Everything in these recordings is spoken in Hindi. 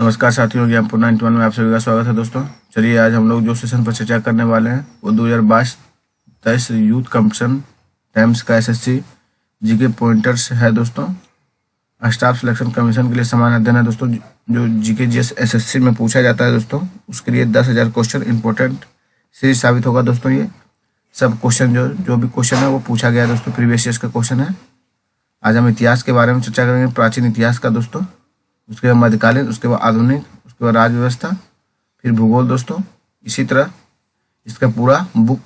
नमस्कार साथियों, ज्ञानपुर 91 में आप सभी का स्वागत है दोस्तों। चलिए आज हम लोग जो सेशन पर चर्चा करने वाले हैं वो 2022-23 यूथ कंपटीशन टाइम्स का एसएससी जीके पॉइंटर्स है दोस्तों। स्टाफ सिलेक्शन कमीशन के लिए समान अध्ययन है दोस्तों, जो जीके जीएस एसएससी में पूछा जाता है दोस्तों। उसके लिए 10,000 क्वेश्चन इंपॉर्टेंट सीरीज साबित होगा दोस्तों। ये सब क्वेश्चन जो भी क्वेश्चन है वो पूछा गया है दोस्तों, प्रीवियस ईयर्स का क्वेश्चन है। आज हम इतिहास के बारे में चर्चा करेंगे, प्राचीन इतिहास का दोस्तों, उसके बाद मध्यकालीन, उसके बाद आधुनिक, उसके बाद राज्य व्यवस्था, फिर भूगोल दोस्तों। इसी तरह इसका पूरा बुक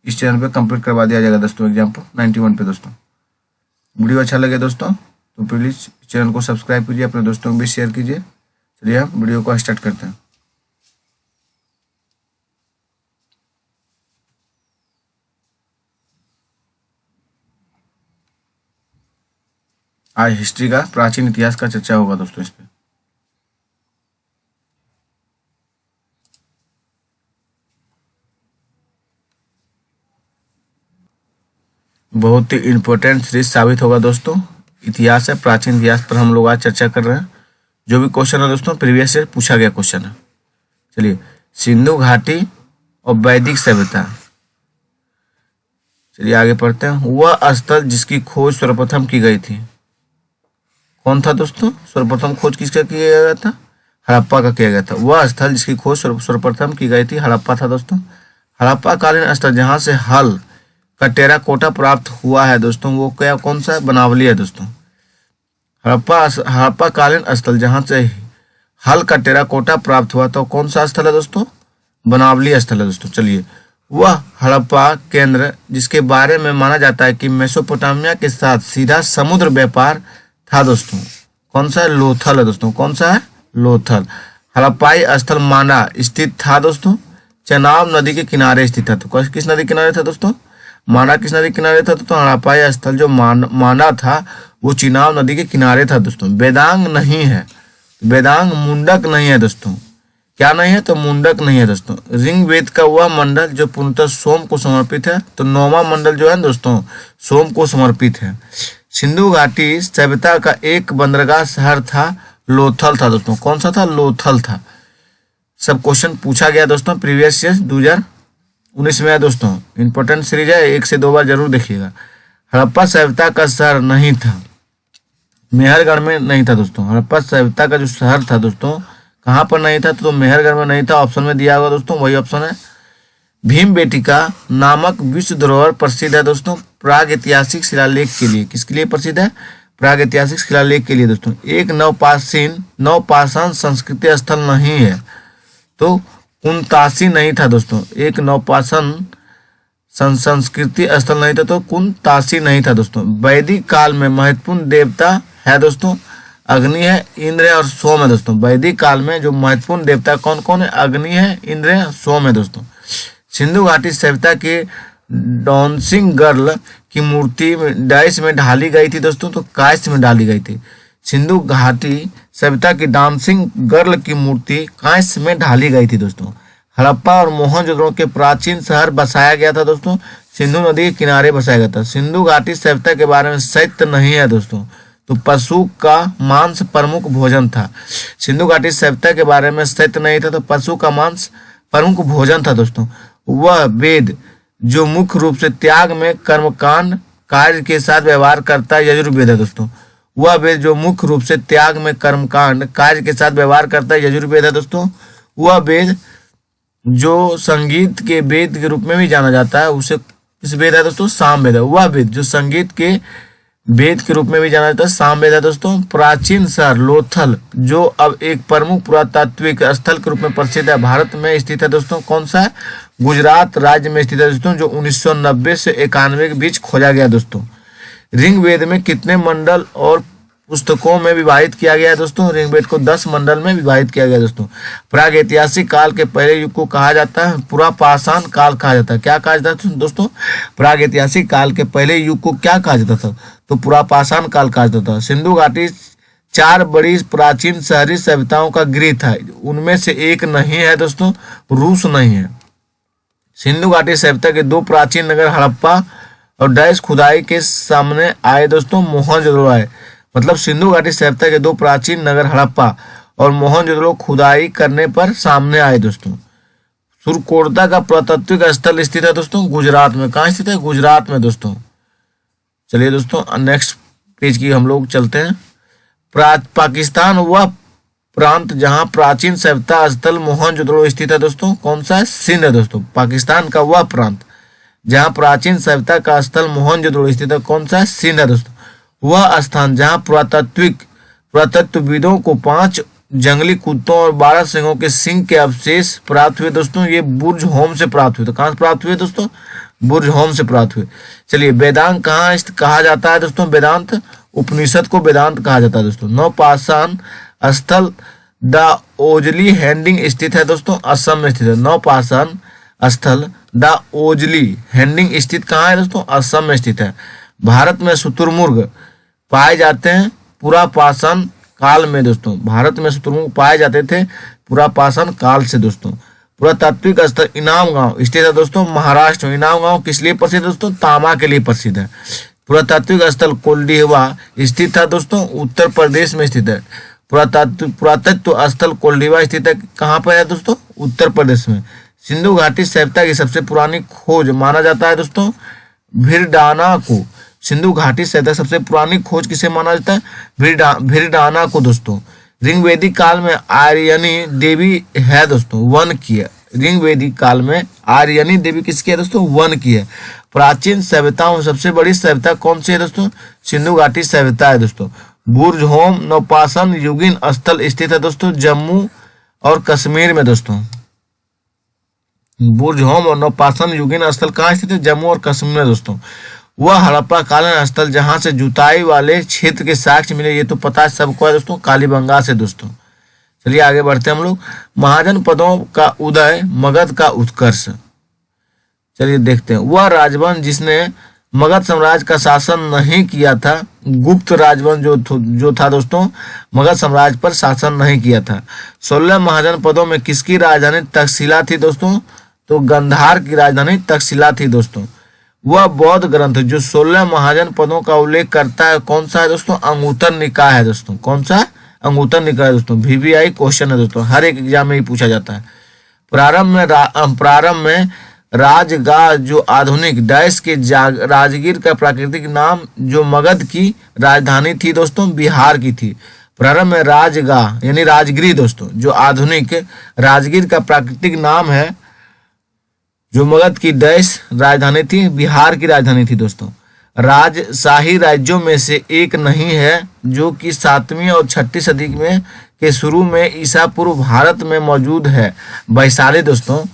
इस चैनल पे कंप्लीट करवा दिया जाएगा दोस्तों, एग्जाम्पल 91 पे दोस्तों। वीडियो अच्छा लगे दोस्तों तो प्लीज़ चैनल को सब्सक्राइब कीजिए, अपने दोस्तों को भी शेयर कीजिए। चलिए हम वीडियो को स्टार्ट करते हैं। आज हिस्ट्री का, प्राचीन इतिहास का चर्चा होगा दोस्तों इस पे। बहुत ही इंपॉर्टेंट सीरीज साबित होगा दोस्तों। इतिहास है, प्राचीन इतिहास पर हम लोग आज चर्चा कर रहे हैं। जो भी क्वेश्चन है दोस्तों प्रीवियस से पूछा गया क्वेश्चन है। चलिए, सिंधु घाटी और वैदिक सभ्यता। चलिए आगे पढ़ते हैं। वह स्थल जिसकी खोज सर्वप्रथम की गई थी, कौन था दोस्तों? सर्वप्रथम खोज किसका किया गया था? हड़प्पा का किया गया था। वह स्थल जिसकी खोज सर्वप्रथम की गई थी हड़प्पा था दोस्तों। हड़प्पा कालीन स्थल जहां से हल का टेराकोटा प्राप्त हुआ है दोस्तों, वो क्या, कौन सा? बनावली है दोस्तों। हड़प्पा कालीन स्थल जहां से हल का टेराकोटा प्राप्त हुआ तो कौन सा स्थल है दोस्तों? बनावली स्थल है दोस्तों। चलिए, वह हड़प्पा केंद्र जिसके बारे में माना जाता है कि मेसोपोटामिया के साथ सीधा समुद्र व्यापार था दोस्तों, कौन सा है? लोथल है दोस्तों। कौन सा है? लोथल। हड़प्पाई स्थल माना स्थित था दोस्तों, चेनाब नदी के किनारे स्थित था। तो किस नदी किनारे था दोस्तों? माना किस नदी किनारे था? तो हड़प्पाई स्थल जो माना था वो चिनाब नदी के किनारे था दोस्तों। वेदांग नहीं है, वेदांग मुंडक नहीं है दोस्तों। क्या नहीं है? तो मुंडक नहीं है दोस्तों। ऋग्वेद का वह मंडल जो पूर्णतः सोम को समर्पित है, तो 9वां मंडल जो है दोस्तों सोम को समर्पित है। सिंधु घाटी सभ्यता का एक बंदरगाह शहर था, लोथल था दोस्तों। कौन सा था? लोथल था। सब क्वेश्चन पूछा गया दोस्तों, प्रीवियस ईयर 2019 में है दोस्तों। इंपॉर्टेंट सीरीज है, 1 से 2 बार जरूर देखिएगा। हड़प्पा सभ्यता का शहर नहीं था, मेहरगढ़ में नहीं था दोस्तों। हड़प्पा सभ्यता का जो शहर था दोस्तों कहाँ पर नहीं था? तो मेहरगढ़ में नहीं था। ऑप्शन में दिया हुआ दोस्तों वही ऑप्शन है। भीमबेटिका नामक विश्व धरोहर प्रसिद्ध है दोस्तों प्राग ऐतिहासिक शिलालेख के लिए। किसके लिए प्रसिद्ध है? प्राग ऐतिहासिक शिलालेख के लिए दोस्तों। एक नवपाषाण संस्कृति स्थल नहीं है, तो कुंतासी नहीं था दोस्तों। एक नवपाषाण संस्कृति स्थल नहीं था तो कुंतासी नहीं था दोस्तों। वैदिक काल में महत्वपूर्ण देवता है दोस्तों, अग्नि है, इंद्र है और सोम है दोस्तों। वैदिक काल में जो महत्वपूर्ण देवता कौन कौन है? अग्नि है, इंद्र है, सोम है दोस्तों। सिंधु घाटी सभ्यता के डांसिंग गर्ल की मूर्ति डाइस में ढाली गई थी दोस्तों, तो कांस्य में डाली गई थी। सिंधु घाटी सभ्यता की डांसिंग गर्ल की मूर्ति कांस्य में ढाली गई थी दोस्तों। हड़प्पा और मोहनजोदड़ो के प्राचीन शहर बसाया गया था दोस्तों, सिंधु नदी के किनारे बसाया गया था। सिंधु घाटी सभ्यता के बारे में सत्य नहीं है दोस्तों, तो पशु का मांस प्रमुख भोजन था। सिंधु घाटी सभ्यता के बारे में सत्य नहीं था, तो पशु का मांस प्रमुख भोजन था दोस्तों। वह वेद जो मुख्य रूप से त्याग में कर्मकांड कार्य के साथ व्यवहार करता है, यजुर्वेद है दोस्तों। वह वेद जो मुख्य रूप से त्याग में कर्मकांड कार्य के साथ व्यवहार करता है, यजुर्वेद है दोस्तों। वह वेद जो संगीत के वेद के रूप में भी जाना जाता है, उसे किस वेद है दोस्तों? सामवेद है। वह वेद जो संगीत के वेद के रूप में भी जाना जाता है, सामवेद है दोस्तों। प्राचीन शहर लोथल जो अब एक प्रमुख पुरातात्विक स्थल के रूप में प्रसिद्ध है, भारत में स्थित है दोस्तों। कौन सा है? गुजरात राज्य में स्थित है दोस्तों, जो 1990 से 91 के बीच खोजा गया दोस्तों। ऋग्वेद में कितने मंडल और पुस्तकों में विभाजित किया गया है दोस्तों? ऋग्वेद को 10 मंडल में विभाजित किया गया दोस्तों। प्राग ऐतिहासिक काल के पहले युग को कहा जाता है पुरापाषाण काल कहा जाता है। क्या कहा जाता है दोस्तों? प्राग ऐतिहासिक काल के पहले युग को क्या कहा जाता था? तो पुरापाषाण काल कहा जाता था। सिंधु घाटी 4 बड़ी प्राचीन शहरी सभ्यताओं का गृह था, उनमें से एक नहीं है दोस्तों, रूस नहीं है। सिंधु घाटी सभ्यता के 2 प्राचीन नगर हड़प्पा और डाइस खुदाई के सामने आए दोस्तों, मोहनजोदड़ो आए। मतलब सिंधु घाटी सभ्यता के 2 प्राचीन नगर हड़प्पा और मोहनजोदड़ो खुदाई करने पर सामने आए दोस्तों। सुरकोटदा का पुरातात्विक स्थल स्थित है दोस्तों गुजरात में। कहाँ स्थित है? गुजरात में दोस्तों। चलिए दोस्तों नेक्स्ट पेज की हम लोग चलते हैं। पाकिस्तान वह प्रांत जहां प्राचीन सभ्यता स्थल मोहनजोदड़ो स्थित है दोस्तों, कौन सा है? सिंध है दोस्तों। पाकिस्तान का वह प्रांत जहां प्राचीन सभ्यता का स्थल मोहनजोदड़ो स्थित है, कौन सा है? सिंध है दोस्तों। वह स्थान जहां पुरातत्वविदों को 5 जंगली कुत्तों और 12 सिंहों के सिंग के अवशेष प्राप्त हुए दोस्तों, ये बुर्ज होम से प्राप्त हुए। तो कहां से प्राप्त हुए दोस्तों? बुर्ज होम से प्राप्त हुए। चलिए वेदांत कहाँ कहा जाता है दोस्तों? वेदांत उपनिषद को वेदांत कहा जाता है दोस्तों। नौपाषाण स्थल द ओजली हैंडिंग स्थित है दोस्तों, असम में स्थित है। नौपाषाण स्थल द ओजली हैंडिंग स्थित कहाँ है दोस्तों? असम में स्थित है। भारत में शुतुरमुर्ग पाए जाते हैं पुरापाषाण काल में दोस्तों। भारत में शुतुरमुर्ग पाए जाते थे पुरापाषाण काल से दोस्तों। पुरातात्विक स्थल इनाम गांव स्थित है दोस्तों महाराष्ट्र में। इनाम गांव किस लिए प्रसिद्ध है दोस्तों? तांबा के लिए प्रसिद्ध है। पुरातात्विक स्थल कोल्डिहवा स्थित है दोस्तों, उत्तर प्रदेश में स्थित है। पुरातत्व स्थल कोल्डिहवा स्थित है, कहाँ पर है दोस्तों? उत्तर प्रदेश में। सिंधु घाटी सभ्यता की सबसे पुरानी खोज माना जाता है दोस्तों भिरडाना को। सिंधु घाटी सभ्यता सबसे पुरानी खोज किसे माना जाता है? भिरडाना को दोस्तों। ऋग्वेदिक काल में आर्यनी देवी है दोस्तों, वन की है। ऋग्वेदिक काल में आर्यनी देवी किसकी है दोस्तों? वन की है। प्राचीन सभ्यताओं में सबसे बड़ी सभ्यता कौन सी है दोस्तों? सिंधु घाटी सभ्यता है दोस्तों। बुर्ज होम नौपाषाण युगीन स्थल स्थित है दोस्तों जम्मू और कश्मीर में दोस्तों। बुर्ज होम और नौपाषाण युगीन स्थल कहाँ स्थित है? जम्मू और कश्मीर में दोस्तों। वह हड़प्पा कालीन स्थल जहां से जुताई वाले क्षेत्र के साक्ष्य मिले, ये तो पता है सबको है दोस्तों, कालीबंगा से दोस्तों। चलिए आगे बढ़ते हैं हम लोग। महाजन पदों का उदय, मगध का उत्कर्ष। चलिए देखते हैं। वह राजवंश जिसने मगध साम्राज्य का शासन नहीं किया था, गुप्त राजवंश जो था दोस्तों, मगध साम्राज्य पर शासन नहीं किया था। 16 महाजन पदों में किसकी राजधानी तक्षशिला थी दोस्तों? तो गांधार की राजधानी तक्षशिला थी दोस्तों। वह बौद्ध ग्रंथ जो 16 महाजन पदों का उल्लेख करता है, कौन सा है दोस्तों? अंगुत्तर निकाय है दोस्तों। कौन सा? अंगुत्तर निकाय है दोस्तों। VVI क्वेश्चन है दोस्तों, हर एक एग्जाम में ही पूछा जाता है। प्रारंभ में राजगाह जो आधुनिक डैश के राजगीर का प्राकृतिक नाम जो मगध की राजधानी थी दोस्तों, बिहार की थी। प्रारंभ में राजगाह यानी राजगिरी दोस्तों, जो आधुनिक राजगीर का प्राकृतिक नाम है, जो मगध की डैश राजधानी थी, बिहार की राजधानी थी दोस्तों। राजशाही राज्यों में से एक नहीं है जो कि 7वीं और 6वीं सदी में के शुरू में ईसा पूर्व भारत में मौजूद है, वैशाली दोस्तों।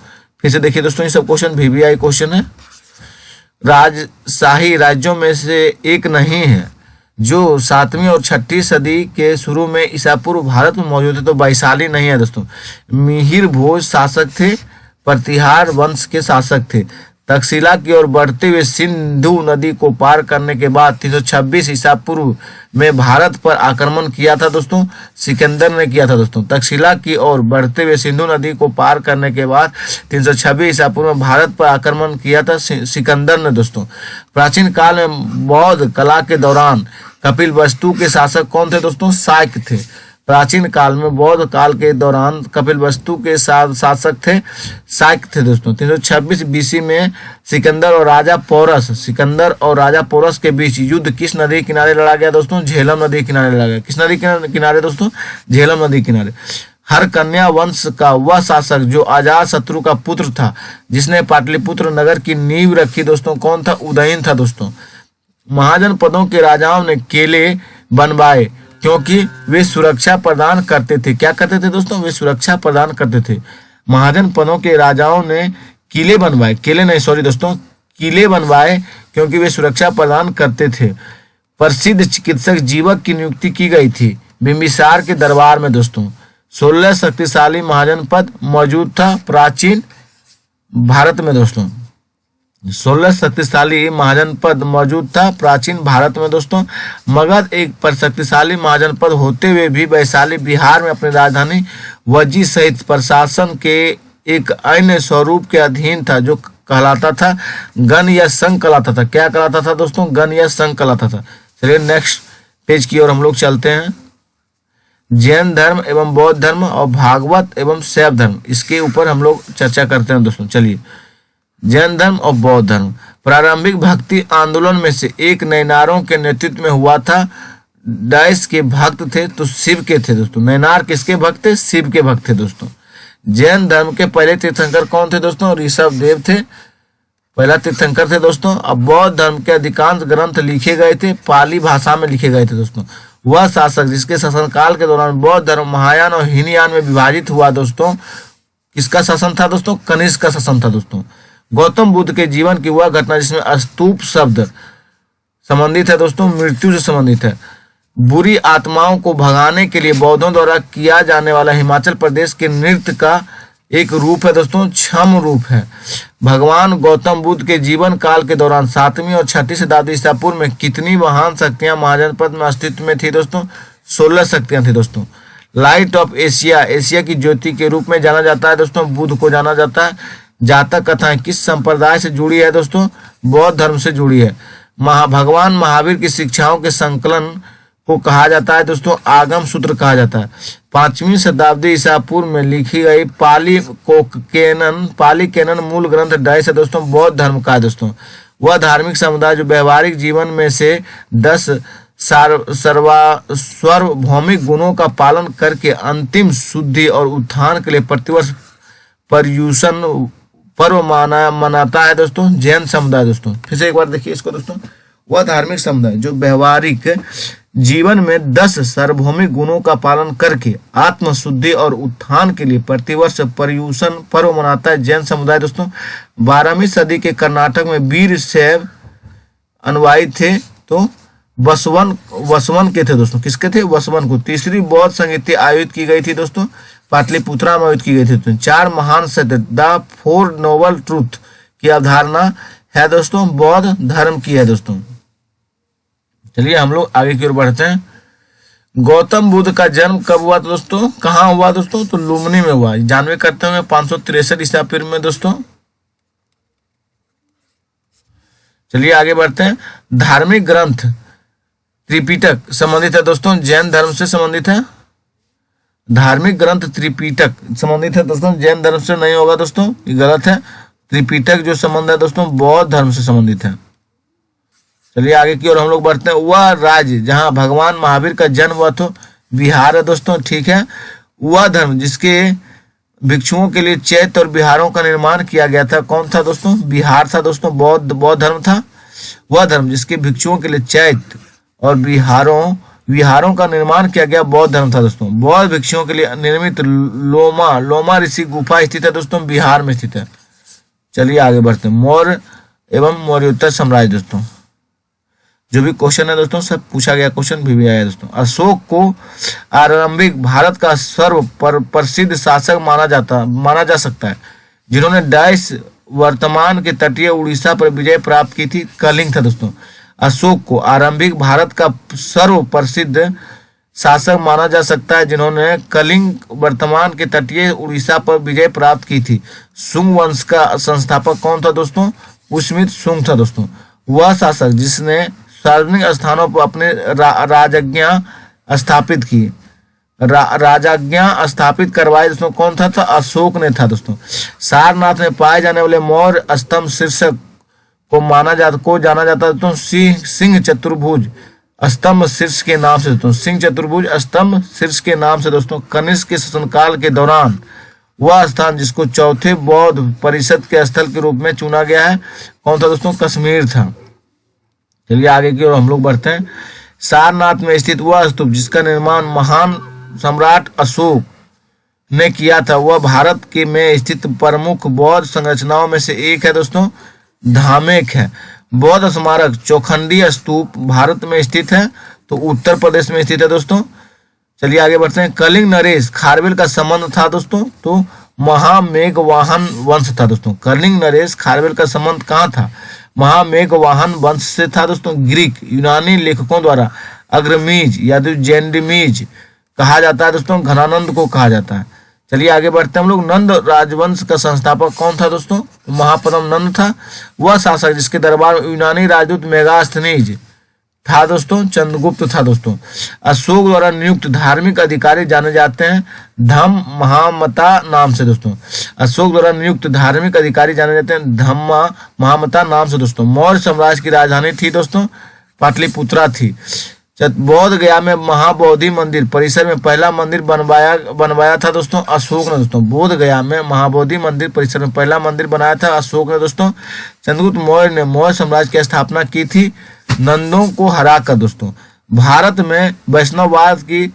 फिर से देखिए दोस्तों, ये सब क्वेश्चन VVI क्वेश्चन है। राजशाही राज्यों में से एक नहीं है जो 7वीं और 6वीं सदी के शुरू में ईसा पूर्व भारत में मौजूद है, तो वैशाली नहीं है दोस्तों। मिहिर भोज शासक थे, प्रतिहार वंश के शासक थे। तक्षशिला की ओर बढ़ते हुए सिंधु नदी को पार करने के बाद 326 ईसा पूर्व में भारत पर आक्रमण किया था दोस्तों, सिकंदर ने किया था दोस्तों। तक्षशिला की ओर बढ़ते हुए सिंधु नदी को पार करने के बाद 326 ईसा पूर्व में भारत पर आक्रमण किया था सिकंदर ने दोस्तों। प्राचीन काल में बौद्ध कला के दौरान कपिलवस्तु के शासक कौन थे दोस्तों? शाक्य थे। प्राचीन काल में बौद्ध काल के दौरान कपिलवस्तु के शासक थे शाक्य थे दोस्तों। 326 BC में सिकंदर और राजा पोरस के बीच युद्ध किस नदी किनारे लड़ा गया दोस्तों? झेलम नदी किनारे लड़ा गया। किस नदी किनारे दोस्तों? झेलम नदी किनारे। हरकन्या वंश का वह शासक जो अजात शत्रु का पुत्र था, जिसने पाटलिपुत्र नगर की नींव रखी दोस्तों, कौन था? उदयन था दोस्तों। महाजन पदों के राजाओं ने किले बनवाए क्योंकि वे सुरक्षा प्रदान करते थे। क्या करते थे दोस्तों? वे सुरक्षा प्रदान करते थे। महाजन पदों के राजाओं ने किले बनवाए, किले बनवाए क्योंकि वे सुरक्षा प्रदान करते थे। प्रसिद्ध चिकित्सक जीवक की नियुक्ति की गई थी बिंबिसार के दरबार में दोस्तों। 16 शक्तिशाली महाजन पद मौजूद था प्राचीन भारत में दोस्तों। 16 शक्तिशाली महाजन पद मौजूद था प्राचीन भारत में दोस्तों। मगध एक पर शक्तिशाली महाजन पद होते हुए भी वैशाली बिहार में अपनी राजधानी वजी सहित प्रशासन के एक अन्य स्वरूप के अधीन था, जो कहलाता था गण या संघ कहलाता था। क्या कहलाता था दोस्तों? गण या संघ कहलाता था। चलिए नेक्स्ट पेज की ओर हम लोग चलते हैं। जैन धर्म एवं बौद्ध धर्म और भागवत एवं शैव धर्म, इसके ऊपर हम लोग चर्चा करते हैं दोस्तों। चलिए, जैन धर्म और बौद्ध धर्म प्रारंभिक भक्ति आंदोलन में से एक नैनारों के नेतृत्व में हुआ था। डाइस के भक्त थे तो शिव के थे दोस्तों। नैनार किसके भक्त थे? शिव के भक्त थे दोस्तों। जैन धर्म के पहले तीर्थंकर कौन थे दोस्तों? ऋषभ देव थे, पहला तीर्थंकर थे दोस्तों। अब बौद्ध धर्म के अधिकांश ग्रंथ लिखे गए थे पाली भाषा में लिखे गए थे दोस्तों। वह शासक जिसके शासनकाल के दौरान बौद्ध धर्म महायान और हीनयान में विभाजित हुआ दोस्तों, किसका शासन था दोस्तों? कनिष्क का शासन था दोस्तों। गौतम बुद्ध के जीवन की वह घटना जिसमें स्तूप शब्द संबंधित है दोस्तों, मृत्यु से संबंधित है। बुरी आत्माओं को भगाने के लिए बौद्धों द्वारा किया जाने वाला हिमाचल प्रदेश के नृत्य का एक रूप है दोस्तों, छम रूप है। भगवान गौतम बुद्ध के जीवन काल के दौरान 7वीं और 6वीं शताब्दी ईसा पूर्व में कितनी महान शक्तियां महाजनपद में अस्तित्व में थी दोस्तों? 16 शक्तियां थी दोस्तों। लाइट ऑफ एशिया, एशिया की ज्योति के रूप में जाना जाता है दोस्तों, बुद्ध को जाना जाता है। जातक कथाएं किस संप्रदाय से जुड़ी है दोस्तों? बौद्ध धर्म से जुड़ी है। भगवान महावीर की शिक्षाओं के संकलन को कहा जाता है दोस्तों, आगम सूत्र कहा जाता है। 5वीं शताब्दी ईसा पूर्व में लिखी गई पाली कैनन मूल ग्रंथ डाइस है दोस्तों, बौद्ध धर्म का है दोस्तों। वह धार्मिक समुदाय जो व्यवहारिक जीवन में से 10 सार्वभौमिक गुणों का पालन करके अंतिम शुद्धि और उत्थान के लिए प्रतिवर्ष पर्युषण पर्व मनाता है दोस्तों, जैन समुदाय दोस्तों। फिर से एक बार देखिए इसको दोस्तों, वह धार्मिक समुदाय जो व्यवहारिक जीवन में 10 सार्वभौमिक गुणों का पालन करके आत्म शुद्धि और उत्थान के लिए प्रतिवर्ष पर्युषण पर्व मनाता है, जैन समुदाय दोस्तों। 12वीं सदी के कर्नाटक में वीर शैव अनुयायी थे तो वसवन के थे दोस्तों, किसके थे? वसवन को। तीसरी बौद्ध संगीति आयोजित की गई थी दोस्तों, पाटलिपुत्रा में आयोजित की गई थी। 4 महान सत्य द 4 नोबल ट्रूथ की अवधारणा है दोस्तों, बौद्ध धर्म की है दोस्तों। चलिए हम लोग आगे की ओर बढ़ते हैं। गौतम बुद्ध का जन्म कब हुआ दोस्तों? कहाँ हुआ दोस्तों? तो लुम्बिनी में हुआ। जानवे करते हुए 563 ईसा पूर्व में दोस्तों। चलिए आगे बढ़ते हैं। धार्मिक ग्रंथ त्रिपिटक संबंधित है दोस्तों, जैन धर्म से संबंधित है। धार्मिक ग्रंथ त्रिपिटक संबंधित है दोस्तों, जैन धर्म से नहीं होगा दोस्तों, ये गलत है। त्रिपिटक जो संबंध है दोस्तों, बौद्ध धर्म से संबंधित है। चलिए आगे की ओर हम लोग बढ़ते हैं। वह राज्य जहां भगवान महावीर का जन्म हुआ तो बिहार है दोस्तों, ठीक है। वह धर्म जिसके भिक्षुओं के लिए चैत्य और विहारों का निर्माण किया गया था, कौन था दोस्तों? बिहार था दोस्तों, बौद्ध धर्म था। वह धर्म जिसके भिक्षुओं के लिए चैत्य और विहारों का निर्माण किया गया, बौद्ध धर्म था दोस्तों। बौद्ध भिक्षुओं के लिए निर्मित लोमा ऋषि गुफा स्थित है दोस्तों, बिहार में स्थित है। चलिए आगे बढ़ते हैं। मौर्य एवं मौर्योत्तर साम्राज्य दोस्तों, जो भी क्वेश्चन है दोस्तों सब पूछा गया क्वेश्चन भी आया है दोस्तों। अशोक को आरंभिक भारत का सर्व प्रसिद्ध शासक माना जा सकता है, जिन्होंने डाइस वर्तमान के तटीय उड़ीसा पर विजय प्राप्त की थी, कलिंग था दोस्तों। अशोक को आरंभिक भारत का सर्व प्रसिद्ध शासक माना जा सकता है, जिन्होंने कलिंग वर्तमान के तटीय उड़ीसा पर विजय प्राप्त की थी। सुंग वंश का संस्थापक कौन था दोस्तों? पुष्यमित्र सुंग था दोस्तों। वह शासक जिसने सार्वजनिक स्थानों पर अपने राजज्ञा स्थापित की, राजज्ञा स्थापित करवाई दोस्तों, कौन था? तो अशोक ने था दोस्तों। सारनाथ में पाए जाने वाले मौर्य स्तंभ शीर्षक को जाना जाता है दोस्तों, सिंह चतुर्भुज स्तंभ शीर्ष के नाम से दोस्तों, सिंह चतुर्भुज स्तंभ शीर्ष के नाम से दोस्तों। कनिष्क के शासनकाल के दौरान वह स्थान जिसको चौथे बौद्ध परिषद के स्थल के रूप में चुना गया है, कौन था दोस्तों? कश्मीर था। चलिए आगे की ओर हम लोग बढ़ते हैं। सारनाथ में स्थित वह स्तूप जिसका निर्माण महान सम्राट अशोक ने किया था, वह भारत के में स्थित प्रमुख बौद्ध संरचनाओं में से एक है दोस्तों, धामेक है। बौद्ध स्मारक चौखंडी स्तूप भारत में स्थित है तो उत्तर प्रदेश में स्थित है दोस्तों। चलिए आगे बढ़ते हैं। कलिंग नरेश खारवेल का संबंध था दोस्तों, तो महामेघवाहन वंश था दोस्तों। कलिंग नरेश खारवेल का संबंध कहाँ था? महामेघवाहन वंश से था दोस्तों। ग्रीक यूनानी लेखकों द्वारा अग्रमीज या जेंडमीज कहा जाता है दोस्तों, घनानंद को कहा जाता है। चलिए आगे बढ़ते हैं हम लोग। नंद राजवंश का संस्थापक कौन था दोस्तों? महापद्म नंद था। वह शासक जिसके दरबार में यूनानी राजदूत मेगास्थनीज था दोस्तों? चंद्रगुप्त था दोस्तों। अशोक द्वारा नियुक्त धार्मिक अधिकारी जाने जाते हैं धम्म महामता नाम से दोस्तों। अशोक द्वारा नियुक्त धार्मिक अधिकारी जाने जाते हैं धम्मा महामता नाम से दोस्तों। मौर्य साम्राज्य की राजधानी थी दोस्तों पाटलिपुत्रा थी। बोध गया में महाबोधि मंदिर परिसर में पहला मंदिर बनवाया था दोस्तों अशोक ने दोस्तों। बोध गया में महाबोधि मंदिर परिसर में पहला मंदिर बनाया था अशोक ने दोस्तों। चंद्रगुप्त मौर्य ने मौर्य साम्राज्य की स्थापना की थी नंदों को हराकर दोस्तों। भारत में वैष्णववाद की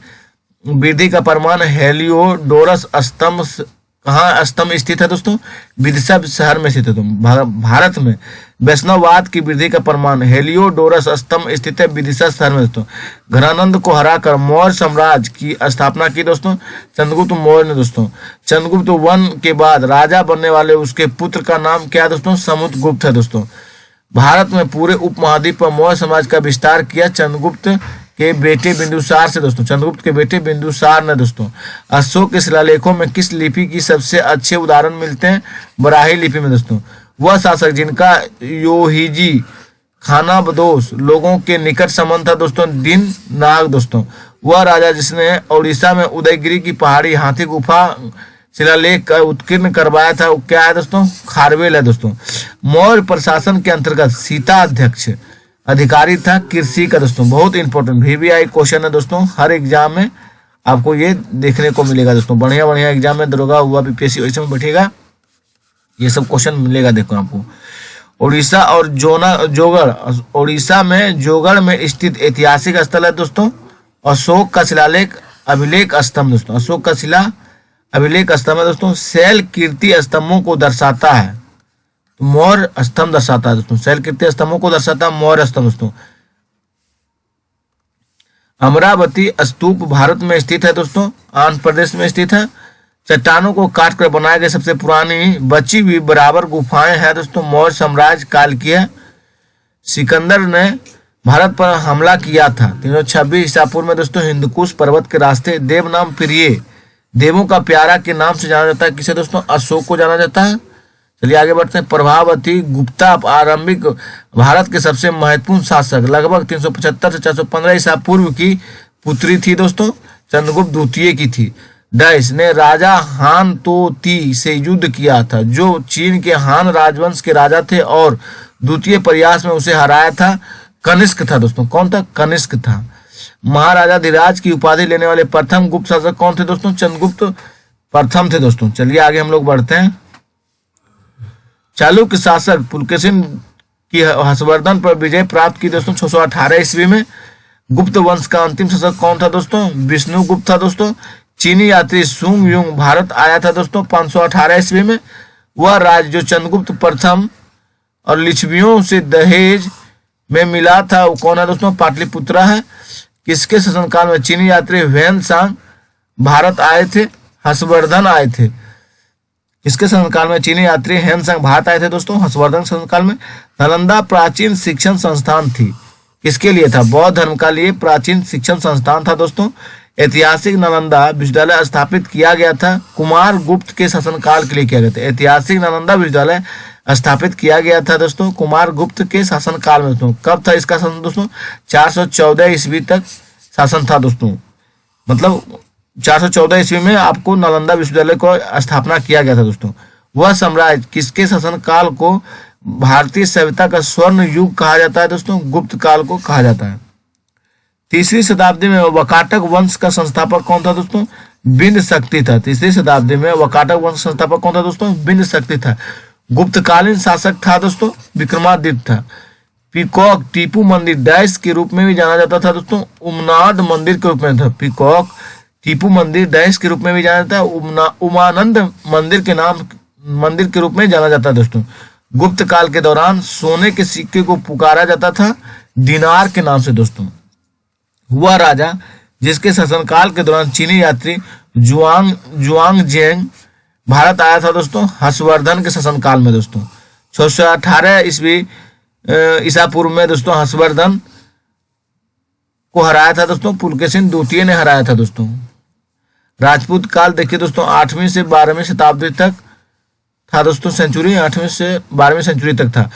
वृद्धि का प्रमाण हेलियोडोरस स्तंभ कहाँ स्तंभ स्थित है दोस्तों? विदिशा शहर में स्थित है दोस्तों। भारत में वैष्णववाद की वृद्धि का प्रमाण हेलियोडोरस स्तंभ स्थित है विदिशा शहर में दोस्तों। घनानंद को हराकर मौर्य साम्राज्य की स्थापना की दोस्तों चंद्रगुप्त मौर्य ने दोस्तों। चंद्रगुप्त वन के बाद राजा बनने वाले उसके पुत्र का नाम क्या है दोस्तों? समुद्रगुप्त है दोस्तों। भारत में पूरे उपमहाद्वीप पर मौर्य समाज का विस्तार किया चंद्रगुप्त के बेटे बिंदुसार से दोस्तों। चंद्रगुप्त के बेटे बिंदुसार ने दोस्तों। अशोक के शिलालेखों में किस लिपि की सबसे अच्छे उदाहरण मिलते हैं? बराही लिपि में दोस्तों। वह शासक जिनका योहिजी खानाबदोश लोगों के निकट संबंध था दोस्तों दिन नाग दोस्तों। वह राजा जिसने उड़ीसा में उदयगिरी की पहाड़ी हाथी गुफा शिलालेख का उत्कीर्ण करवाया था वो क्या है दोस्तों? खारवेल है दोस्तों। मौर्य प्रशासन के अंतर्गत सीता अध्यक्ष अधिकारी था कृषि का दोस्तों। बहुत इंपॉर्टेंट VVI क्वेश्चन है दोस्तों। हर एग्जाम में आपको ये देखने को मिलेगा दोस्तों। बढ़िया बढ़िया एग्जाम में दरोगा हुआ PPSC वैसे में बैठेगा ये सब क्वेश्चन मिलेगा देखो आपको। उड़ीसा और जोगड़ उड़ीसा में जोगड़ में स्थित ऐतिहासिक स्थल है दोस्तों अशोक का शिलालेख अभिलेख स्तंभ दोस्तों। अशोक का शिला अभिलेख स्तंभ है दोस्तों। शैल कीर्ति स्तंभों को दर्शाता है तो मौर्य स्तंभ दर्शाता है दोस्तों। शैल कीर्ति स्तंभों को दर्शाता है मौर्य स्तंभ दोस्तों। अमरावती स्तूप भारत में स्थित है दोस्तों आंध्र प्रदेश में स्थित है। चट्टानों को काट कर बनाई गई सबसे पुरानी बची हुई बराबर गुफाएं हैं दोस्तों मौर्य साम्राज्य काल की है। सिकंदर ने भारत पर हमला किया था 326 ईसा पूर्व में दोस्तों। हिंदकुश पर्वत के रास्ते देव नाम प्रिय देवों का प्यारा के नाम से जाना जाता है किसे दोस्तों? अशोक को जाना जाता है। चलिए आगे बढ़ते हैं। प्रभावती गुप्ता आरंभिक भारत के सबसे महत्वपूर्ण शासक लगभग 375 से 415 ईसा पूर्व की पुत्री थी दोस्तों। चंद्रगुप्त द्वितीय की थी। डैश ने राजा हान तोती से युद्ध किया था जो चीन के हान राजवंश के राजा थे और द्वितीय प्रयास में उसे हराया था कनिष्क था दोस्तों। कौन था? कनिष्क था। महाराजा धीराज की उपाधि लेने वाले प्रथम गुप्त शासक कौन थे दोस्तों? चंद्रगुप्त प्रथम थे दोस्तों। चलिए आगे हम लोग बढ़ते हैं। चालुक्य शासक पुलकेशिन की हर्षवर्धन पर विजय प्राप्त की दोस्तों 618 ईस्वी में। गुप्त वंश का अंतिम शासक कौन था दोस्तों? विष्णुगुप्त था दोस्तों। चीनी यात्री सुंग युंग भारत आया था दोस्तों 518 ईस्वी में। वह राज्य जो चंद्रगुप्त प्रथम और लिच्छवियों से दहेज में मिला था वो कौन है दोस्तों? पाटलिपुत्रा है। किसके शासनकाल में चीनी यात्री ह्वेन-सांग भारत आए थे? हर्षवर्धन आए थे। किसके शासनकाल में चीनी यात्री ह्वेन-सांग भारत आए थे दोस्तों? हर्षवर्धन शासनकाल में। नालंदा प्राचीन शिक्षण संस्थान थी किसके लिए था? बौद्ध धर्म का लिए प्राचीन शिक्षण संस्थान था दोस्तों। ऐतिहासिक नालंदा विश्वविद्यालय स्थापित किया गया था कुमार गुप्त के शासनकाल के लिए किया गया था। ऐतिहासिक नालंदा विश्वविद्यालय स्थापित किया गया था दोस्तों कुमार गुप्त के शासनकाल में दोस्तों। कब था इसका शासन दोस्तों? 414 ईस्वी तक शासन था दोस्तों। मतलब 414 ईस्वी में आपको नालंदा विश्वविद्यालय को स्थापना किया गया था दोस्तों। वह साम्राज्य किसके शासनकाल को भारतीय सभ्यता का स्वर्ण युग कहा जाता है दोस्तों? गुप्त काल को कहा जाता है। तीसरी शताब्दी में वकाटक वंश का संस्थापक कौन था दोस्तों? बिंद शक्ति था। तीसरी शताब्दी में वकाटक वंश संस्थापक कौन था दोस्तों? बिंद शक्ति था। गुप्तकालीन शासक था दोस्तों विक्रमादित्य था। पीकॉक टीपू मंदिर डैश के रूप में भी जाना जाता था दोस्तों। उमनाद मंदिर के रूप में था। पीकॉक टीपू मंदिर डैश के रूप में भी जाना जाता है। उमानंद मंदिर के रूप में जाना जाता है दोस्तों। गुप्त काल के दौरान सोने के सिक्के को पुकारा जाता था दिनार के नाम से दोस्तों। वह राजा जिसके शासनकाल के दौरान चीनी यात्री जुआंगजेंग भारत आया था दोस्तों हर्षवर्धन के शासनकाल में दोस्तों। 618 ईस्वी ईसा पूर्व में दोस्तों हर्षवर्धन को हराया था दोस्तों। पुलकेशिन द्वितीय ने हराया था दोस्तों। राजपूत काल देखिए दोस्तों 8वीं से 12वीं शताब्दी तक था दोस्तों। सेंचुरी 8वीं से 12वीं सेंचुरी तक था।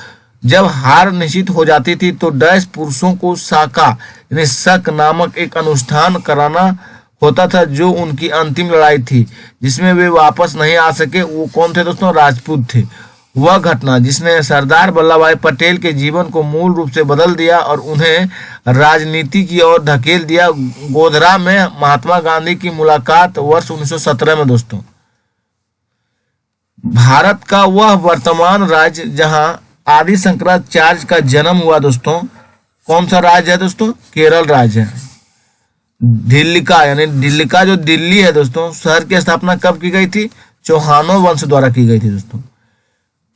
जब हार निश्चित हो जाती थी तो डैश पुरुषों को साका यानी शक नामक एक अनुष्ठान कराना होता था, जो उनकी अंतिम लड़ाई थी जिसमें वे वापस नहीं आ सके। वो कौन थे दोस्तों? राजपूत थे। वह घटना जिसने सरदार वल्लभ भाई पटेल के जीवन को मूल रूप से बदल दिया और उन्हें राजनीति की ओर धकेल दिया। गोधरा में महात्मा गांधी की मुलाकात वर्ष 1917 में दोस्तों। भारत का वह वर्तमान राज्य जहां आदि शंकराचार्य का जन्म हुआ दोस्तों, कौन सा राज्य है दोस्तों? केरल राज्य है। दिल्ली का यानी दिल्ली का जो दिल्ली है दोस्तों, शहर की स्थापना कब की गई थी? चौहानों वंश द्वारा की गई थी दोस्तों।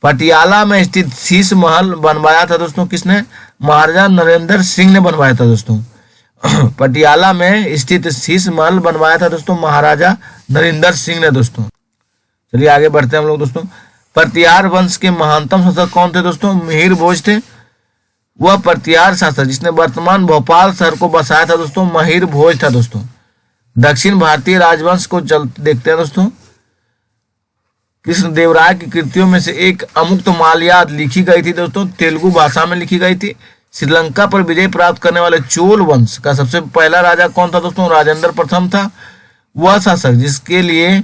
पटियाला में स्थित शीश महल बनवाया था दोस्तों, किसने? महाराजा नरेंद्र सिंह ने बनवाया था दोस्तों। पटियाला में स्थित शीश महल बनवाया था दोस्तों महाराजा नरेंद्र सिंह ने दोस्तों। चलिए आगे बढ़ते हैं हम लोग दोस्तों। प्रतिहार वंश के महानतम शासक कौन थे दोस्तों? मिहिर भोज थे। वह प्रतिहार शासक जिसने वर्तमान भोपाल शहर को बसाया था दोस्तों, मिहिर भोज था दोस्तों। दक्षिण भारतीय राजवंश को देखते हैं दोस्तों। कृष्णदेवराय की कृतियों में से एक अमुक्त माल्याद लिखी गई थी दोस्तों, तेलुगु भाषा में लिखी गई थी। श्रीलंका पर विजय प्राप्त करने वाले चोल वंश का सबसे पहला राजा कौन था दोस्तों? राजेंद्र प्रथम था। वह शासक जिसके लिए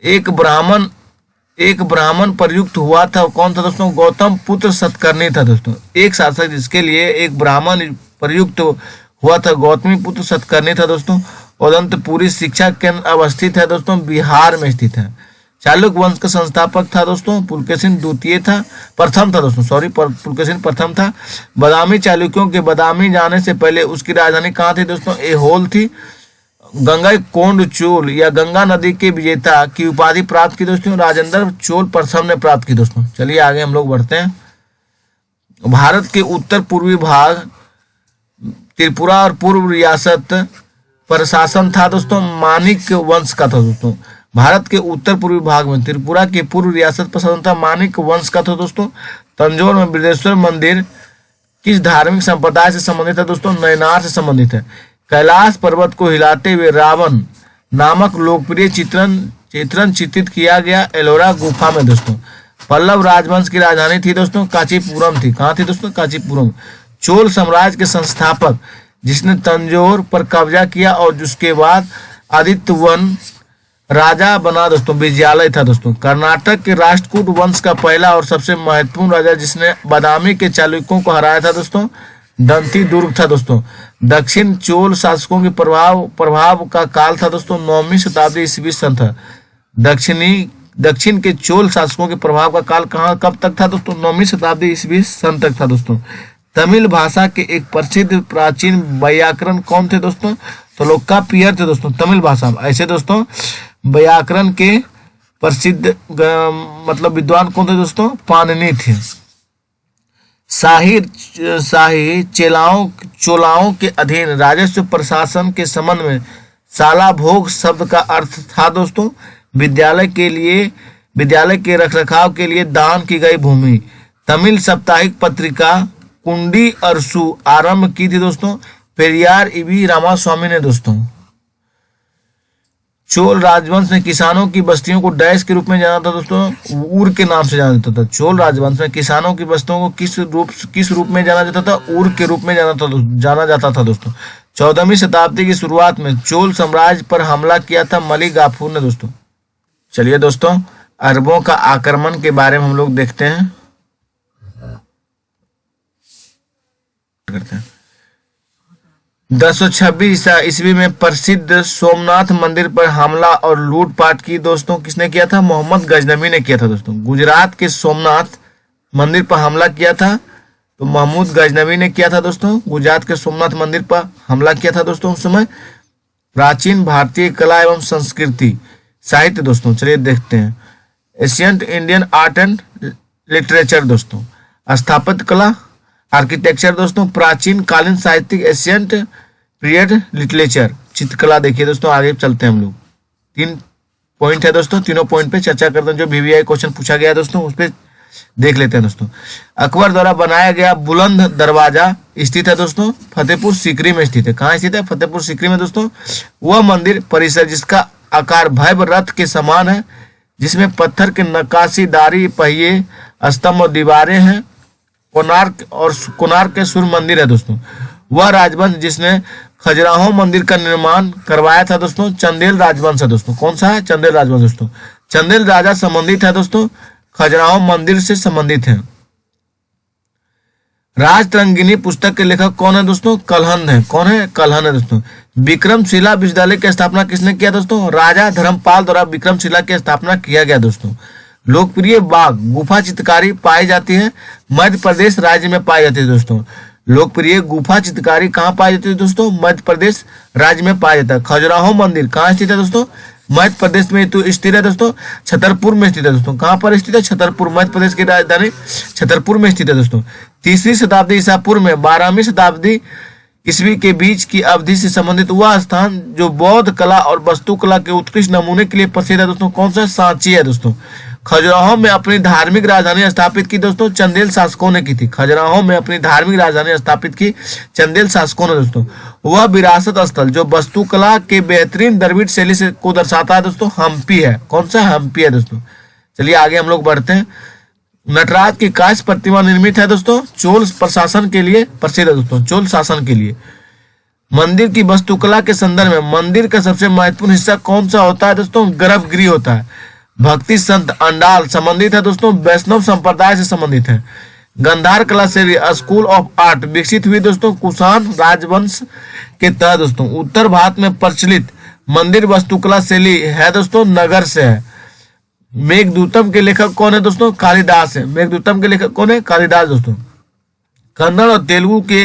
एक ब्राह्मण प्रयुक्त हुआ था, कौन था दोस्तों? गौतम पुत्र सतकर्णी था दोस्तों। एक शासक जिसके लिए एक ब्राह्मण प्रयुक्त हुआ था, गौतमी पुत्र सतकर्णी था दोस्तों। उदंतपुरी शिक्षा केंद्र अवस्थित है दोस्तों, बिहार में स्थित है। चालुक्य वंश का संस्थापक था दोस्तों पुलकेशिन प्रथम था दोस्तों, सॉरी पुलकेशिन प्रथम था। बादामी चालुक्यों के बादामी जाने से पहले उसकी राजधानी कहाँ थी दोस्तों? ऐहोल थी। गंगईकोंड चोल या गंगा नदी के विजेता की उपाधि प्राप्त की दोस्तों राजेंद्र चोल प्रथम ने प्राप्त की दोस्तों। चलिए आगे हम लोग बढ़ते हैं। भारत के उत्तर पूर्वी भाग त्रिपुरा और पूर्व रियासत पर शासन था दोस्तों मानिक वंश का था दोस्तों। भारत के उत्तर पूर्वी भाग में त्रिपुरा के पूर्व रियासत पर शासन था मानिक वंश का था दोस्तों। तंजौर में बृहदेश्वर मंदिर किस धार्मिक संप्रदाय से संबंधित है दोस्तों? नयनार से संबंधित है। कैलाश पर्वत को हिलाते हुए रावण नामक लोकप्रिय चित्रण चित्रित किया गया एलोरा गुफा में दोस्तों। पल्लव राजवंश की राजधानी थी दोस्तों कांचीपुरम थी। कहाँ थी दोस्तों? कांचीपुरम। चोल साम्राज्य के संस्थापक जिसने तंजौर पर कब्जा किया और जिसके बाद आदित्यवन राजा बना दोस्तों, विजयालय था दोस्तों। कर्नाटक के राष्ट्रकूट वंश का पहला और सबसे महत्वपूर्ण राजा जिसने बादामी के चालुक्यों को हराया था दोस्तों, दंती दुर्ग था दोस्तों। दक्षिण चोल शासकों के प्रभाव का काल था दोस्तों 9वीं शताब्दी ईस्वी सन था। दक्षिण के चोल शासकों के प्रभाव का काल कब तक था दोस्तों? 9वीं शताब्दी ईस्वी सन तक था दोस्तों। तमिल भाषा के एक प्रसिद्ध प्राचीन व्याकरण कौन थे दोस्तों? तोल्काप्पियर थे दोस्तों तमिल भाषा में। ऐसे दोस्तों व्याकरण के प्रसिद्ध मतलब विद्वान कौन थे दोस्तों? पाणिनि थे। शाही चोलाओं के अधीन राजस्व प्रशासन के संबंध में शाला भोग शब्द का अर्थ था दोस्तों विद्यालय के रखरखाव के लिए दान की गई भूमि। तमिल साप्ताहिक पत्रिका कुंडी अरसू आरंभ की थी दोस्तों पेरियार ईवी रामास्वामी ने दोस्तों। चोल राजवंश में किसानों की बस्तियों को डैश के रूप में जाना था दोस्तों, ऊर के नाम से जाना जाता था। चोल राजवंश में किसानों की बस्तियों को किस रूप में जाना जाता था? ऊर के रूप में जाना जाता था दोस्तों। 14वीं शताब्दी की शुरुआत में चोल साम्राज्य पर हमला किया था मलिक गाफूर ने दोस्तों। चलिए दोस्तों अरबों का आक्रमण के बारे में हम लोग देखते हैं। 1026 ईस्वी में प्रसिद्ध सोमनाथ मंदिर पर हमला और लूटपाट की दोस्तों किसने किया था? मोहम्मद गजनवी ने किया था दोस्तों। गुजरात के सोमनाथ मंदिर पर हमला किया था तो महमूद गजनवी ने किया था दोस्तों। गुजरात के सोमनाथ मंदिर पर हमला किया था दोस्तों उस समय। प्राचीन भारतीय कला एवं संस्कृति साहित्य दोस्तों चलिए देखते हैं। Ancient Indian art and literature दोस्तों। स्थापत्य कला आर्किटेक्चर दोस्तों। प्राचीन कालीन साहित्यिक एशियंट पीरियड लिटरेचर चित्रकला। देखिए दोस्तों आगे चलते हैं हम लोग। 3 पॉइंट है दोस्तों, तीनों पॉइंट पे चर्चा करते हैं। जो VVI क्वेश्चन पूछा गया है दोस्तों उस पर देख लेते हैं दोस्तों। अकबर द्वारा बनाया गया बुलंद दरवाजा स्थित है दोस्तों फतेहपुर सीकरी में स्थित है। कहाँ स्थित है? फतेहपुर सीकरी में दोस्तों। वह मंदिर परिसर जिसका आकार भव्य रथ के समान है, जिसमें पत्थर के नक्काशीदारी पहिए स्तंभ और दीवारें हैं, कोणार्क के सूर्य मंदिर है दोस्तों। वह राजवंश जिसने खजुराहो मंदिर का निर्माण करवाया था दोस्तों, चंदेल राजवंश है दोस्तों। कौन सा है? चंदेल राजवंश दोस्तों। चंदेल राजा संबंधित है दोस्तों, खजुराहो मंदिर से संबंधित है। राजतरंगिणी पुस्तक के लेखक कौन है दोस्तों? कलहन है। कौन है? कलहन है दोस्तों। विक्रमशिला विश्वविद्यालय की स्थापना किसने किया दोस्तों? राजा धर्मपाल द्वारा विक्रमशिला की स्थापना किया गया दोस्तों। लोकप्रिय बाघ गुफा चित्रकारी पाई जाती है, मध्य प्रदेश राज्य में पाई जाती है दोस्तों। लोकप्रिय गुफा चित्रकारी कहाँ पाई जाती है दोस्तों? मध्य प्रदेश राज्य में पाया जाता है। खजुराहो मंदिर कहाँ स्थित है दोस्तों? मध्य प्रदेश में तो स्थित है दोस्तों, छतरपुर में स्थित है दोस्तों। कहाँ पर स्थित है? छतरपुर, मध्य प्रदेश की राजधानी छतरपुर में स्थित है दोस्तों। 3वीं शताब्दी ईसा पूर्व में 12वीं शताब्दी ईस्वी के बीच की अवधि से संबंधित वह स्थान जो बौद्ध कला और वास्तुकला के उत्कृष्ट नमूने के लिए प्रसिद्ध है दोस्तों। कौन सा? सांची है दोस्तों। खजुराहो में अपनी धार्मिक राजधानी स्थापित की दोस्तों, चंदेल शासकों ने की थी। खजुराहो में अपनी धार्मिक राजधानी स्थापित की चंदेल शासकों ने दोस्तों। वह विरासत स्थल जो वास्तुकला के बेहतरीन द्रविड़ शैली से को दर्शाता है दोस्तों, हम्पी है। कौन सा? हम्पी है दोस्तों। चलिए आगे हम लोग बढ़ते हैं। नटराज की कांस्य प्रतिमा निर्मित है दोस्तों, चोल प्रशासन के लिए प्रसिद्ध है दोस्तों, चोल शासन के लिए। मंदिर की वास्तुकला के संदर्भ में मंदिर का सबसे महत्वपूर्ण हिस्सा कौन सा होता है दोस्तों? गर्भगृह होता है। भक्ति संत अंडाल संबंधित है दोस्तों, वैष्णव संप्रदाय से संबंधित है। गंधार कला शैली स्कूल ऑफ आर्ट विकसित हुई दोस्तों कुषाण राजवंश के तहत दोस्तों। उत्तर भारत में प्रचलित मंदिर वास्तुकला शैली है दोस्तों, नगर से है। मेघदूतम के लेखक कौन है दोस्तों? कालिदास है। मेघदूतम के लेखक कौन है? कालिदास दोस्तों। कन्नड़ और तेलुगु के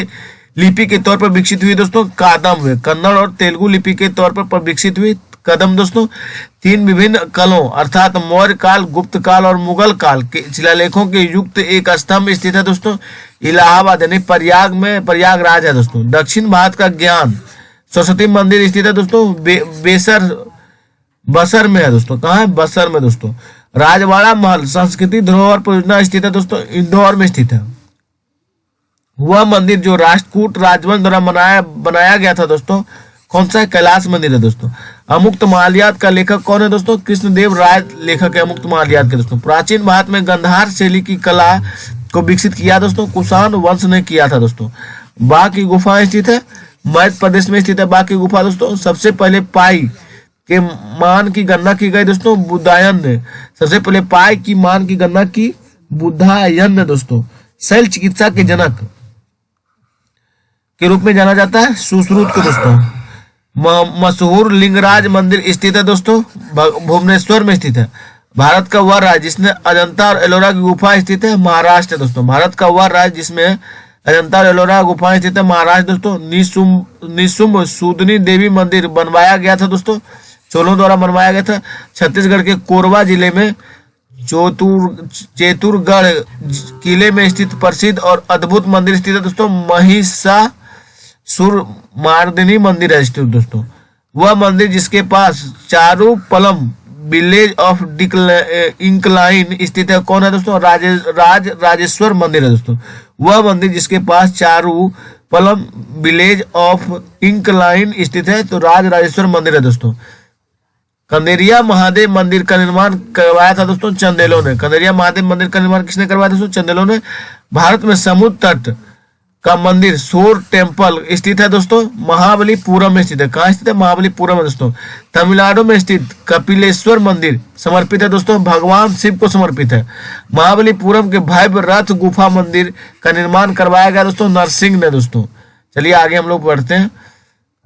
लिपि के तौर पर विकसित हुई दोस्तों, कादम हुए। कन्नड़ और तेलुगु लिपि के तौर पर विकसित हुई कदम दोस्तों। 3 विभिन्न कालों अर्थात मौर्य काल, गुप्त काल और मुगल काल के शिलालेखों के युक्त एक स्तंभ स्थित है दोस्तों, इलाहाबाद यानी प्रयागराज है दोस्तों। दक्षिण भारत का ज्ञान सरस्वती मंदिर स्थित है दोस्तों, बसर में है दोस्तों। कहाँ है? बसर में दोस्तों। राजवाड़ा महल संस्कृति धरोहर परियोजना स्थित है दोस्तों, इंदौर में स्थित है। वह मंदिर जो राष्ट्रकूट राजवंश द्वारा बनाया गया था दोस्तों, कौन सा है? कैलाश मंदिर है दोस्तों। अमुक्त माल्यात का लेखक कौन है दोस्तों? कृष्णदेव राय लेखक है अमुक्त माल्यात के दोस्तों। प्राचीन भारत में गंधार शैली की कला को विकसित किया दोस्तों, कुषाण वंश ने किया था दोस्तों। बाघ की गुफा स्थित है, मध्य प्रदेश में स्थित है बाघ की गुफा दोस्तों। सबसे पहले पाई के मान की गणना की गई दोस्तों, बुधायन ने। सबसे पहले पाई की मान की गणना की बुधायन ने दोस्तों। शैल चिकित्सा के जनक के रूप में जाना जाता है सुश्रुत को दोस्तों। मशहूर लिंगराज मंदिर स्थित है दोस्तों, भुवनेश्वर में स्थित है। भारत का वह राज्य जिसने अजंता और एलोरा की गुफा स्थित है, महाराष्ट्र दोस्तों। भारत का वह राज्य जिसमें अजंता और एलोरा गुफा स्थित है, महाराष्ट्र दोस्तों। निशुम्भ सूदनी देवी मंदिर बनवाया गया था दोस्तों, चोलों द्वारा बनवाया गया था। छत्तीसगढ़ के कोरबा जिले में चेतुरगढ़ किले में स्थित प्रसिद्ध और अद्भुत मंदिर स्थित है दोस्तों, महिषासुर मार्दिनी मंदिर है स्थित दोस्तों। वह मंदिर जिसके पास चारूपलम विलेज ऑफ इंक्लाइन स्थित है, कौन है दोस्तों? राजेश्वर मंदिर है दोस्तों। वह मंदिर जिसके पास चारूपलम विलेज ऑफ इंक्लाइन स्थित है तो राजेश्वर मंदिर है दोस्तों। कंदेरिया महादेव मंदिर का निर्माण करवाया था दोस्तों चंदेलों ने। कंदेरिया महादेव मंदिर का निर्माण किसने करवाया दोस्तों? चंदेलों ने। भारत में समुद्र तट का मंदिर शोर टेम्पल स्थित है दोस्तों, महाबलीपुरम में स्थित है। कहाँ स्थित है? महाबलीपुरम में दोस्तों। तमिलनाडु में स्थित कपिलेश्वर मंदिर समर्पित है दोस्तों, भगवान शिव को समर्पित है। महाबलीपुरम के भव्य रथ गुफा मंदिर का निर्माण करवाया गया दोस्तों नरसिंह ने दोस्तों। चलिए आगे हम लोग बढ़ते हैं।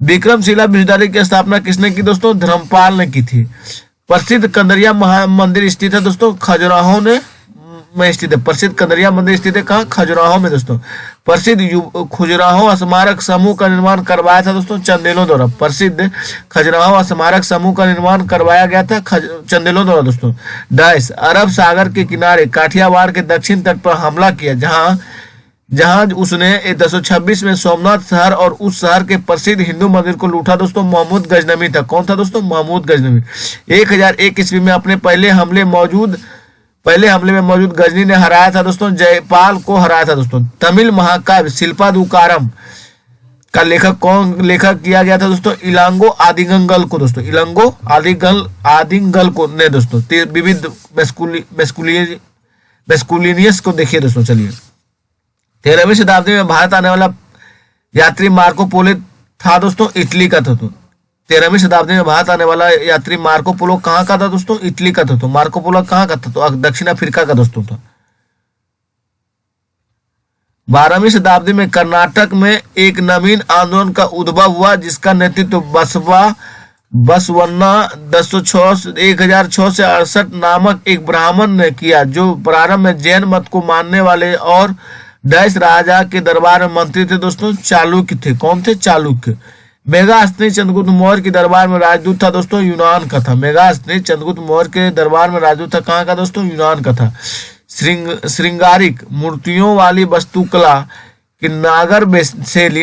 विक्रमशिला विश्वविद्यालय की स्थापना किसने की दोस्तों? धर्मपाल ने की थी। प्रसिद्ध कंदरिया मंदिर स्थित है दोस्तों खजुराहो में स्थित है। प्रसिद्ध कंदरिया मंदिर स्थित है कहाँ? खजुराहो में दोस्तों। प्रसिद्ध खजुराहो स्मारक समूह का निर्माण करवाया था दोस्तों चंदेलों द्वारा। प्रसिद्ध खजुराहो स्मारक समूह का निर्माण करवाया गया था चंदेलों द्वारा दोस्तों। डैश अरब सागर के किनारे काठियावाड़ के दक्षिण तट पर हमला किया, जहां उसने 1226 में सोमनाथ शहर और उस शहर के प्रसिद्ध हिंदू मंदिर को लूटा दोस्तों। महमूद गजनवी था। कौन था दोस्तों? महमूद गजनवी। 1001 ईस्वी में अपने पहले हमले में मौजूद गजनी ने हराया था दोस्तों, जयपाल को हराया था दोस्तों। तमिल महाकाव्य शिल्पादुकारम का लेखक किया गया था दोस्तों इलांगो आदिगंगल को दोस्तों। इलांगो आदिगंगल को ने दोस्तों। विविध मेस्कुलिनियस को देखिए दोस्तों। चलिए 13वीं शताब्दी में भारत आने वाला यात्री मार्को पोलो था दोस्तों, इटली का था। तो 13वीं शताब्दी में भारत आने वाला यात्री मार्को पोलो कहाँ का था दोस्तों? इटली का था। तो मार्को पोलो कहाँ का था? तो दक्षिण अफ्रीका का दोस्तों था। 12वीं शताब्दी में कर्नाटक में एक नवीन आंदोलन का उद्भव हुआ जिसका नेतृत्व बसवन्ना 1606 से 68 नामक एक ब्राह्मण ने किया, जो प्रारंभ में जैन मत को मानने वाले और डैश राजा के दरबार में मंत्री थे दोस्तों, चालुक्य थे। कौन थे? चालुक्य। मेगास्थनी चंद्रगुप्त मौर्य के दरबार में राजदूत था दोस्तों, यूनान का था। मेगास्थनी चंद्रगुप्त मौर्य के दरबार में राजदूत था, कहाँ का दोस्तों? यूनान का था। श्रृंगारिक मूर्तियों वाली वास्तुकला की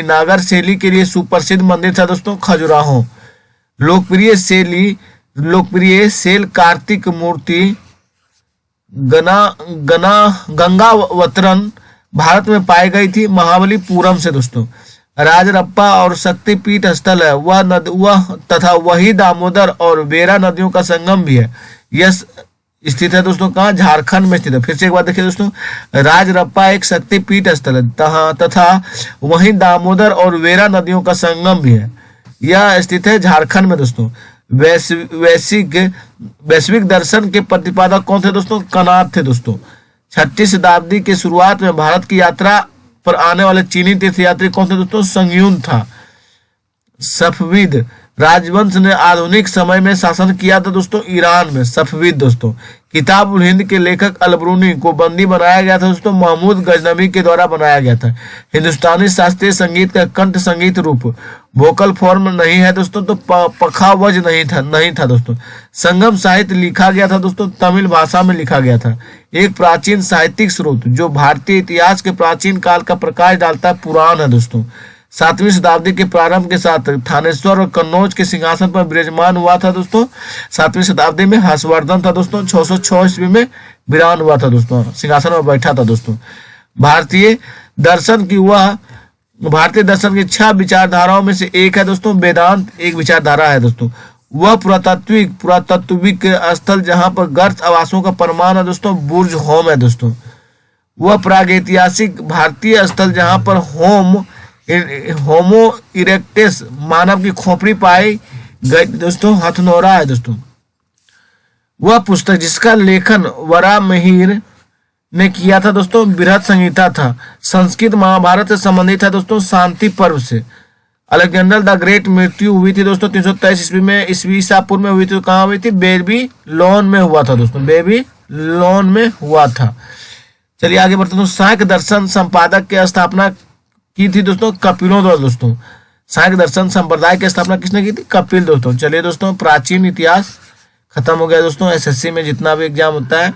नागर शैली के लिए सुप्रसिद्ध मंदिर था दोस्तों, खजुराहो। लोकप्रिय शैल कार्तिक मूर्ति गंगावतरण भारत में पाई गई थी, महाबलीपुरम से दोस्तों। राजरप्पा और शक्तिपीठ स्थल है वह तथा वही दामोदर और बेरा नदियों का संगम भी है। यह स्थित है दोस्तों कहाँ? झारखंड में स्थित है। फिर से एक बार देखिए दोस्तों, राजरप्पा एक शक्तिपीठ स्थल है तथा वही दामोदर और वेरा नदियों का संगम भी है। यह स्थित है झारखंड में दोस्तों। वैश्विक दर्शन के प्रतिपादक कौन थे दोस्तों? कनाद थे दोस्तों। 6वीं शताब्दी के शुरुआत में भारत की यात्रा पर आने वाले चीनी तीर्थयात्री कौन थे दोस्तों? संग्यून था। सफविद राजवंश ने आधुनिक समय में शासन किया था दोस्तों ईरान में। सफविद दोस्तों। किताब उल हिंद के लेखक अलबरूनी को बंदी बनाया गया था दोस्तों, महमूद गजनवी के द्वारा बनाया गया था। हिंदुस्तानी शास्त्रीय संगीत का कंठ संगीत रूप वोकल फॉर्म नहीं है दोस्तों, तो पखावज नहीं था दोस्तों। संगम साहित्य लिखा गया था दोस्तों, तमिल भाषा में लिखा गया था। एक प्राचीन साहित्यिक स्रोत जो भारतीय इतिहास के प्राचीन काल का प्रकाश डालता है, पुराण है दोस्तों। 7वीं शताब्दी के प्रारंभ के साथ थानेश्वर और कन्नौज के सिंहासन पर विराजमान हुआ था दोस्तों। 7वीं शताब्दी में हर्षवर्धन था दोस्तों, 606 ईस्वी में विरान हुआ था दोस्तों, सिंहासन पर बैठा था दोस्तों। भारतीय दर्शन की 6 विचारधाराओं में से एक है दोस्तों वेदांत, एक विचारधारा है दोस्तों। वह पुरातत्विक स्थल जहां पर गर्त आवासों का प्रमाण है दोस्तों, बुर्ज होम है दोस्तों। वह प्रागैतिहासिक भारतीय स्थल जहां पर होमो इरेक्टस मानव की खोपड़ी पाई गई दोस्तों, हथनोरा है दोस्तों। वह पुस्तक जिसका लेखन वराहमिहिर ने किया था दोस्तों, बृहद संहिता था। संस्कृत महाभारत से संबंधित है दोस्तों, शांति पर्व से। अलेक्जेंडर द ग्रेट मृत्यु हुई थी दोस्तों 323 ईस्वी में, ईस्वी ईसा पूर्व में हुई थी। कहाँ हुई थी? बेबीलोन में हुआ था दोस्तों, बेबीलोन में हुआ था। चलिए आगे बढ़ते हैं। सांख्य दर्शन संपादक की स्थापना की थी दोस्तों कपिलों द्वारा दोस्तों। सांख्य दर्शन संप्रदाय की स्थापना किसने की थी? कपिल दोस्तों। चलिए दोस्तों, प्राचीन इतिहास खत्म हो गया दोस्तों। एसएससी में जितना भी एग्जाम होता है,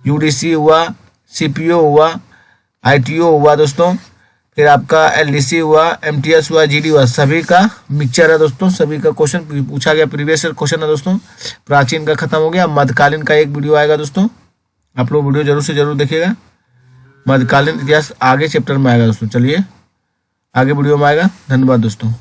यूडीसी हुआ, सीपीओ हुआ, आईटीओ हुआ दोस्तों, फिर आपका एलडीसी हुआ, एमटीएस हुआ, जीडी हुआ, सभी का मिक्सचर है दोस्तों। सभी का क्वेश्चन पूछा गया, प्रीवियस क्वेश्चन है दोस्तों। प्राचीन का खत्म हो गया। मध्यकालीन का एक वीडियो आएगा दोस्तों, आप लोग वीडियो जरूर से जरूर देखिएगा। मध्यकालीन इतिहास आगे चैप्टर में आएगा दोस्तों। चलिए आगे वीडियो में आएगा। धन्यवाद दोस्तों।